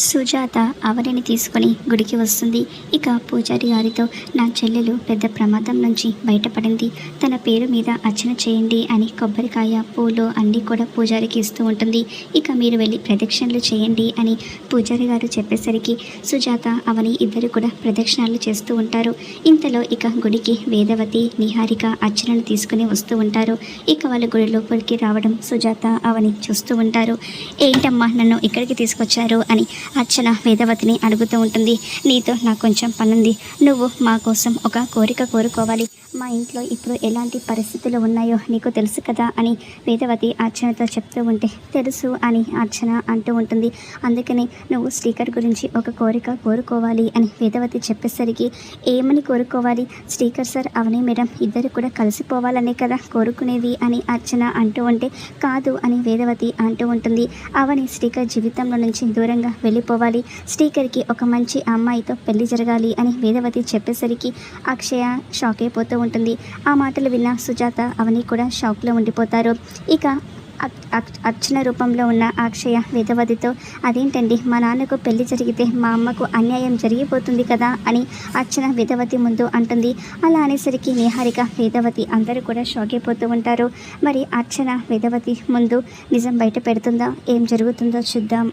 సుజాత అవనిని తీసుకొని గుడికి వస్తుంది. ఇక పూజారి గారితో నా చెల్లెలు పెద్ద ప్రమాదం నుంచి బయటపడింది, తన పేరు మీద అర్చన చేయండి అని కొబ్బరికాయ పూలు అన్నీ కూడా పూజారికి ఇస్తూ ఉంటుంది. ఇక మీరు వెళ్ళి ప్రదక్షిణలు చేయండి అని పూజారి గారు చెప్పేసరికి సుజాత అవని ఇద్దరు కూడా ప్రదక్షిణాలు చేస్తూ ఉంటారు. ఇంతలో ఇక గుడికి వేదవతి నిహారిక అర్చనను తీసుకుని వస్తూ ఉంటారు. ఇక వాళ్ళ గుడి లోపలికి రావడం సుజాత అవని చూస్తూ ఉంటారు. ఏంటమ్మా నన్ను ఇక్కడికి తీసుకొచ్చారు అని అర్చన వేదవతిని అడుగుతూ ఉంటుంది. నీతో నాకు కొంచెం పనుంది, నువ్వు మా కోసం ఒక కోరిక కోరుకోవాలి. మా ఇంట్లో ఇప్పుడు ఎలాంటి పరిస్థితులు ఉన్నాయో నీకు తెలుసు కదా అని వేదవతి అర్చనతో చెప్తూ ఉంటే తెలుసు అని అర్చన అంటూ ఉంటుంది. అందుకని నువ్వు శ్రీకర్ గురించి ఒక కోరిక కోరుకోవాలి అని వేదవతి చెప్పేసరికి ఏమని కోరుకోవాలి? శ్రీకర్ సార్ అవని మేడం ఇద్దరు కూడా కలిసిపోవాలనే కదా కోరుకునేది అని అర్చన అంటూ ఉంటే కాదు అని వేదవతి అంటూ ఉంటుంది. అవని శ్రీకర్ జీవితంలో నుంచి దూరంగా వెళ్ళిపోవాలి, శ్రీకర్కి ఒక మంచి అమ్మాయితో పెళ్లి జరగాలి అని వేదవతి చెప్పేసరికి అక్షయ షాక్ అయిపోతూ ఉంటుంది. ఆ మాటలు విన్న సుజాత అవని కూడా షాక్లో ఉండిపోతారు. ఇక అర్చన రూపంలో ఉన్న అక్షయ వేదవతితో అదేంటండి మా నాన్నకు పెళ్లి జరిగితే మా అమ్మకు అన్యాయం జరిగిపోతుంది కదా అని అర్చన వేదవతి ముందు అంటుంది. అలా అనేసరికి నిహారిక వేదవతి అందరూ కూడా షాక్ అయిపోతూ ఉంటారు. మరి అర్చన వేదవతి ముందు నిజం బయట పెడుతుందా? ఏం జరుగుతుందో చూద్దాం.